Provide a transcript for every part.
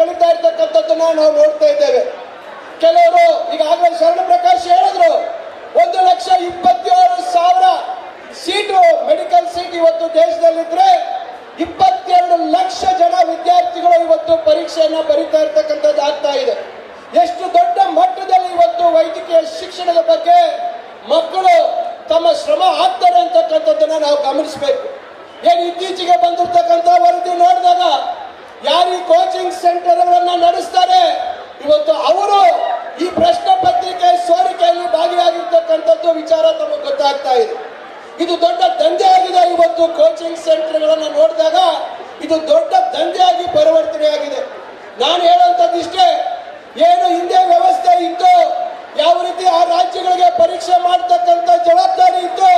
ಕಳೀತಾ ಇರ್ತಕ್ಕಂಥದ್ದನ್ನ ನಾವು ನೋಡ್ತಾ ಇದ್ದೇವೆ. ಕೆಲವರು ಈಗಾಗಲೇ ಶರಣ ಪ್ರಕಾಶ್ ಹೇಳಿದ್ರು, 1,27,000 ಸೀಟು ಮೆಡಿಕಲ್ ಸೀಟ್ ಇವತ್ತು ದೇಶದಲ್ಲಿದ್ರೆ 22 ಲಕ್ಷ ಜನ ವಿದ್ಯಾರ್ಥಿಗಳು ಇವತ್ತು ಪರೀಕ್ಷೆಯನ್ನ ಬರೀತಾ ಇರ್ತಕ್ಕಂಥದ್ದು ಆಗ್ತಾ ಇದೆ. ಎಷ್ಟು ದೊಡ್ಡ ಮಟ್ಟದಲ್ಲಿ ಇವತ್ತು ವೈದ್ಯಕೀಯ ಶಿಕ್ಷಣದ ಬಗ್ಗೆ ಮಕ್ಕಳು ತಮ್ಮ ಶ್ರಮ ಹಾಕ್ತಾರೆ ಅಂತಕ್ಕಂಥದ್ದನ್ನ ನಾವು ಗಮನಿಸಬೇಕು. ಏನು ಇತ್ತೀಚೆಗೆ ಬಂದಿರ್ತಕ್ಕಂಥ ವರದಿ ನೋಡಿದಾಗ ಯಾರು ಈ ಕೋಚಿಂಗ್ ಸೆಂಟರ್ಗಳನ್ನ ನಡೆಸ್ತಾರೆ ಇವತ್ತು ಅವರು ಈ ಪ್ರಶ್ನೆ ಪತ್ರಿಕೆ ಸೋರಿಕೆಯಲ್ಲಿ ಭಾಗಿಯಾಗಿರ್ತಕ್ಕಂಥದ್ದು ವಿಚಾರ ತಮಗೆ ಗೊತ್ತಾಗ್ತಾ ಇದೆ. ಇದು ದೊಡ್ಡ ದಂಧೆ ಆಗಿದೆ. ಇವತ್ತು ಕೋಚಿಂಗ್ ಸೆಂಟರ್ಗಳನ್ನ ನೋಡಿದಾಗ ಇದು ದೊಡ್ಡ ದಂಧೆಯಾಗಿ ಪರಿವರ್ತನೆ ಆಗಿದೆ. ನಾನು ಹೇಳುವಂಥದ್ದು ಇಷ್ಟೇ, ಏನು ಹಿಂದೆ ವ್ಯವಸ್ಥೆ ಇತ್ತು, ಯಾವ ರೀತಿ ಆ ರಾಜ್ಯಗಳಿಗೆ ಪರೀಕ್ಷೆ ಮಾಡತಕ್ಕಂಥ ಜವಾಬ್ದಾರಿ ಇತ್ತು,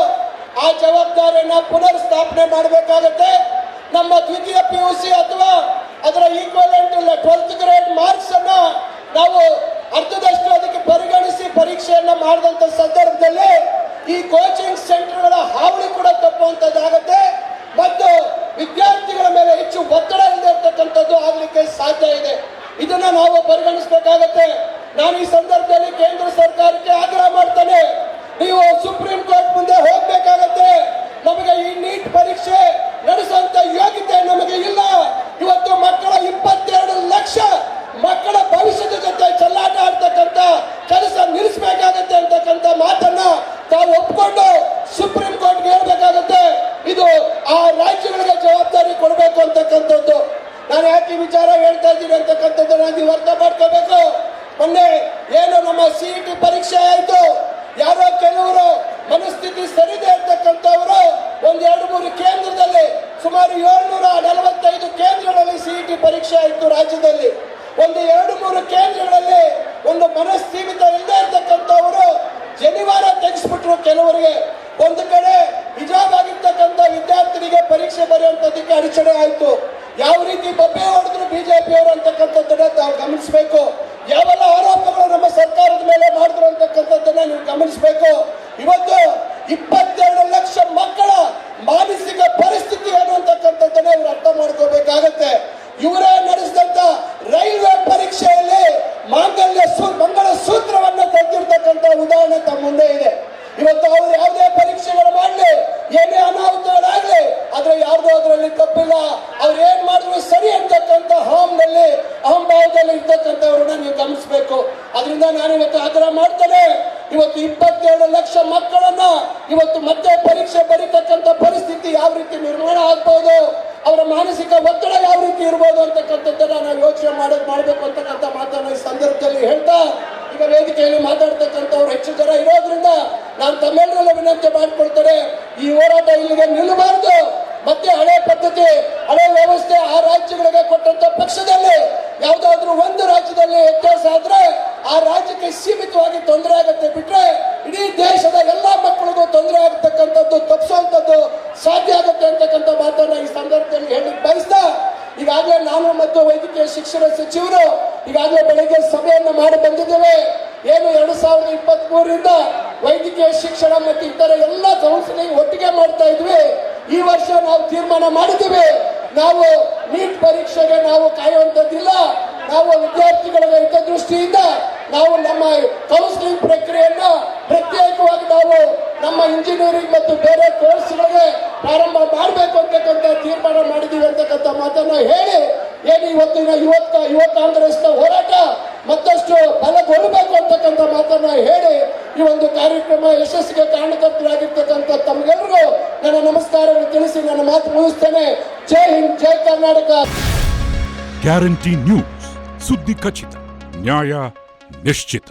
ಆ ಜವಾಬ್ದಾರಿಯನ್ನ ಪುನರ್ ಸ್ಥಾಪನೆ ಮಾಡಬೇಕಾಗತ್ತೆ. ನಮ್ಮ ದ್ವಿತೀಯ PUC ಅಥವಾ ಅದರ ಈಕ್ವಲೆಂಟ್ 12th ಗ್ರೇಡ್ ಮಾರ್ಕ್ಸ್ ಅನ್ನ ನಾವು ಅರ್ಧದಷ್ಟು ಅದಕ್ಕೆ ಪರಿಗಣಿಸಿ ಪರೀಕ್ಷೆಯನ್ನ ಮಾಡಿದಂತ ಸಂದರ್ಭದಲ್ಲಿ ಈ ಕೋಚಿಂಗ್ ಸೆಂಟರ್ಗಳ ಹಾವಳಿ ಕೂಡ ತಪ್ಪುವಂತದ್ದಾಗತ್ತೆ ಮತ್ತು ವಿದ್ಯಾರ್ಥಿಗಳ ಮೇಲೆ ಹೆಚ್ಚು ಒತ್ತಡ ಇಲ್ಲದೆ ಇರ್ತಕ್ಕಂಥದ್ದು ಆಗ್ಲಿಕ್ಕೆ ಸಾಧ್ಯ ಇದೆ. ಇದನ್ನ ನಾವು ಪರಿಗಣಿಸಬೇಕಾಗತ್ತೆ. ನಾನು ಈ ಸಂದರ್ಭದಲ್ಲಿ ಕೇಂದ್ರ ಸರ್ಕಾರಕ್ಕೆ ಆಗ್ರಹ ಮಾಡ್ತೇನೆ, ನೀವು ಸುಪ್ರೀಂ ಕೋರ್ಟ್ ಮುಂದೆ ಹೋಗ್ಬೇಕಾಗತ್ತೆ. ನಮಗೆ ಈ ನೀಟ್ ಪರೀಕ್ಷೆ ನಡೆಸುವಂತ ಯೋಗ್ಯತೆ ನಮಗೆ ಇಲ್ಲ. ಇವತ್ತು ಮಕ್ಕಳ 22 ಲಕ್ಷ ಮಕ್ಕಳ ಭವಿಷ್ಯದ ಜೊತೆ ಚೆಲ್ಲಾಟ ಆಡ್ತಕ್ಕಂಥ ಕೆಲಸ ನಿಲ್ಲಿಸಬೇಕಾಗತ್ತೆ ಅಂತಕ್ಕಂಥ ಮಾತನ್ನ ತಾವು ಒಪ್ಪಿಕೊಂಡು ಸುಪ್ರೀಂ ಕೋರ್ಟ್ಗೆ ಹೇಳ್ಬೇಕಾಗತ್ತೆ. ಇದು ಆ ರಾಜ್ಯಗಳಿಗೆ ಜವಾಬ್ದಾರಿ ಕೊಡಬೇಕು ಅಂತಕ್ಕಂಥದ್ದು. ನಾನು ಯಾಕೆ ಈ ವಿಚಾರ ಹೇಳ್ತಾ ಇದ್ದೀನಿ ಅಂತಕ್ಕಂಥದ್ದು ನೀವು ಅರ್ಥ ಮಾಡ್ಕೋಬೇಕು. ಮೊನ್ನೆ ಏನು ನಮ್ಮ CET ಪರೀಕ್ಷೆ ಆಯ್ತು, ಯಾರೋ ಕೆಲವರು ಮನಸ್ಥಿತಿ ಸರಿದೆ ಇರ್ತಕ್ಕಂಥವರು 1-2-3 ಕೇಂದ್ರದಲ್ಲಿ ಸುಮಾರು 745 ಕೇಂದ್ರಗಳಲ್ಲಿ CET ಪರೀಕ್ಷೆ ಆಯಿತು ರಾಜ್ಯದಲ್ಲಿ. 1-2-3 ಕೇಂದ್ರಗಳಲ್ಲಿ ಒಂದು ಮನಸ್ಥಿಮಿತ ಇಲ್ಲದೆ ಇರ್ತಕ್ಕಂಥವರು ಜನಿವಾರ ತೆಗೆಸ್ಬಿಟ್ರು. ಕೆಲವರಿಗೆ ಒಂದು ಕಡೆ ಹಿಜಾಬ್ ಆಗಿರ್ತಕ್ಕಂಥ ವಿದ್ಯಾರ್ಥಿನಿಗೆ ಪರೀಕ್ಷೆ ಬರೆಯುವಂಥದ್ದಕ್ಕೆ ಅಡಚಣೆ ಆಯಿತು. ಯಾವ ರೀತಿ ಬಬ್ಬೆ ಹೊಡೆದ್ರು ಬಿಜೆಪಿಯವರು ಅಂತಕ್ಕಂಥದ್ದನ್ನ ತಾವು ಗಮನಿಸಬೇಕು. ಯಾವೆಲ್ಲ ಆರೋಪಗಳು ನಮ್ಮ ಸರ್ಕಾರದ ಮೇಲೆ ಮಾಡಿದ್ರು ಅಂತಕ್ಕಂಥದ್ದನ್ನ ನೀವು ಗಮನಿಸಬೇಕು. ಇವತ್ತು 22 ಲಕ್ಷ ಮಕ್ಕಳ ಮಾನಸಿಕ ಪರಿಸ್ಥಿತಿ ಏನು ಅಂತಕ್ಕಂಥದ್ದನ್ನ ಇವರು ಅರ್ಥ ಮಾಡ್ಕೋಬೇಕಾಗತ್ತೆ. ಇವರೇ ನಡೆಸಿದಂತ ರೈಲ್ವೆ ಪರೀಕ್ಷೆಯಲ್ಲಿ ಮಂಗಳ ಸೂತ್ರವನ್ನ ತೆಗೆದಿರ್ತಕ್ಕಂಥ ಉದಾಹರಣೆ ತಮ್ಮ ಮುಂದೆ ಇದೆ. ಇವತ್ತು ಅವರು ಯಾವುದೇ ಪರೀಕ್ಷೆಗಳು ಮಾಡಲಿ, ಏನೇ ಅನಾಹುತಗಳಾಗಲಿ, ಆದ್ರೆ ಯಾರ್ದು ಅದರಲ್ಲಿ ತಪ್ಪಿಲ್ಲ, ಅವ್ರು ಏನ್ ಮಾಡಿದ್ರು ಸರಿ ಅಂತಕ್ಕಂಥ ಅಹಂಭಾವದಲ್ಲಿ ಇರ್ತಕ್ಕಂಥವ್ರನ್ನ ನೀವು ಗಮನಿಸಬೇಕು. ಅದರಿಂದ ನಾನು ಇವತ್ತು ಆಗ್ರಹ ಮಾಡ್ತೇನೆ, ಇವತ್ತು 22 ಲಕ್ಷ ಮಕ್ಕಳನ್ನ ಇವತ್ತು ಮತ್ತೆ ಪರೀಕ್ಷೆ ಬರೀತಕ್ಕಂಥ ಪರಿಸ್ಥಿತಿ ಯಾವ ರೀತಿ ನಿರ್ಮಾಣ ಆಗ್ಬಹುದು, ಅವರ ಮಾನಸಿಕ ಒತ್ತಡ ಯಾವ ರೀತಿ ಇರ್ಬೋದು ಅಂತಕ್ಕಂಥದ್ದನ್ನ ನಾವು ಯೋಚನೆ ಮಾಡಬೇಕು ಅಂತಕ್ಕಂಥ ಮಾತನ್ನ ಈ ಸಂದರ್ಭದಲ್ಲಿ ಹೇಳ್ತಾ, ಈಗ ವೇದಿಕೆಯಲ್ಲಿ ಮಾತಾಡ್ತಕ್ಕಂಥವ್ರು ಹೆಚ್ಚು ಜನ ಇರೋದ್ರಿಂದ ನಾನು ತಮ್ಮೆಲ್ಲರೆಲ್ಲ ವಿನಂತಿ ಮಾಡಿಕೊಳ್ತೇನೆ, ಈ ಹೋರಾಟ ಇಲ್ಲಿಗೆ ನಿಲ್ಲಬಾರದು. ಮತ್ತೆ ಹಳೆ ಪದ್ಧತಿ, ಹಳೆ ವ್ಯವಸ್ಥೆ ಆ ರಾಜ್ಯಗಳಿಗೆ ಕೊಟ್ಟಂತ ಪಕ್ಷದಲ್ಲಿ ಯಾವ್ದಾದ್ರು ಒಂದು ರಾಜ್ಯದಲ್ಲಿ ವ್ಯತ್ಯಾಸ ಆದ್ರೆ ಆ ರಾಜ್ಯಕ್ಕೆ ಸೀಮಿತವಾಗಿ ತೊಂದರೆ ಆಗುತ್ತೆ ಬಿಟ್ರೆ ಇಡೀ ದೇಶದ ಎಲ್ಲಾ ಮಕ್ಕಳಿಗೂ ತೊಂದರೆ ಆಗತಕ್ಕಂಥದ್ದು ತಪ್ಪಿಸುವಂಥದ್ದು ಸಾಧ್ಯ ಆಗುತ್ತೆ ಅಂತಕ್ಕಂಥ ಮಾತನ್ನ ಈ ಸಂದರ್ಭದಲ್ಲಿ ಹೇಳಿಕ್ ಬಯಸ್ತಾ, ಈಗಾಗಲೇ ನಾನು ಮತ್ತು ವೈದ್ಯಕೀಯ ಶಿಕ್ಷಣ ಸಚಿವರು ಈಗಾಗಲೇ ಬೆಳಗ್ಗೆ ಸಭೆಯನ್ನು ಮಾಡಿ ಬಂದಿದ್ದೇವೆ. ಏನು 2023ರಿಂದ ವೈದ್ಯಕೀಯ ಶಿಕ್ಷಣ ಮತ್ತು ಇತರ ಎಲ್ಲ ಕೌನ್ಸಿಲಿಂಗ್ ಒಟ್ಟಿಗೆ ಮಾಡ್ತಾ ಇದ್ವಿ. ಈ ವರ್ಷ ನಾವು ತೀರ್ಮಾನ ಮಾಡಿದ್ದೀವಿ, ನಾವು ನೀಟ್ ಪರೀಕ್ಷೆಗೆ ನಾವು ಕಾಯುವಂತದ್ದಿಲ್ಲ. ನಾವು ವಿದ್ಯಾರ್ಥಿಗಳ ಹಿತದೃಷ್ಟಿಯಿಂದ ನಾವು ನಮ್ಮ ಕೌನ್ಸಿಲಿಂಗ್ ಪ್ರಕ್ರಿಯೆಯನ್ನ ಪ್ರತ್ಯೇಕವಾಗಿ ನಾವು ನಮ್ಮ ಇಂಜಿನಿಯರಿಂಗ್ ಮತ್ತು ಬೇರೆ ಕೋರ್ಸ್ಗಳಿಗೆ ಪ್ರಾರಂಭ ಮಾಡಬೇಕು ಅಂತಕ್ಕಂಥ ತೀರ್ಮಾನ ಮಾಡಿದೀವಿ ಅಂತಕ್ಕಂಥ ಮಾತನ್ನ ಹೇಳಿ, ಏನು ಇವತ್ತಿನ ಯುವ ಕಾಂಗ್ರೆಸ್ನ ಹೋರಾಟ ಮತ್ತಷ್ಟು ಬಲಗೊಳ್ಳಬೇಕು ಅಂತಕ್ಕಂಥ ಮಾತನ್ನ ಹೇಳಿ ಈ ಒಂದು ಕಾರ್ಯಕ್ರಮ ಯಶಸ್ಸಿಗೆ ಕಾರಣಕರ್ತರಾಗಿರ್ತಕ್ಕಂಥ ತಮಗೆಲ್ಲರಿಗೂ ನನ್ನ ನಮಸ್ಕಾರವನ್ನು ತಿಳಿಸಿ ನನ್ನ ಮಾತು ಮುಗಿಸ್ತೇನೆ. ಜೈ ಹಿಂದ್, ಜೈ ಕರ್ನಾಟಕ. ಗ್ಯಾರಂಟಿ ನ್ಯೂಸ್, ಸುದ್ದಿ ಖಚಿತ, ನ್ಯಾಯ ನಿಶ್ಚಿತ.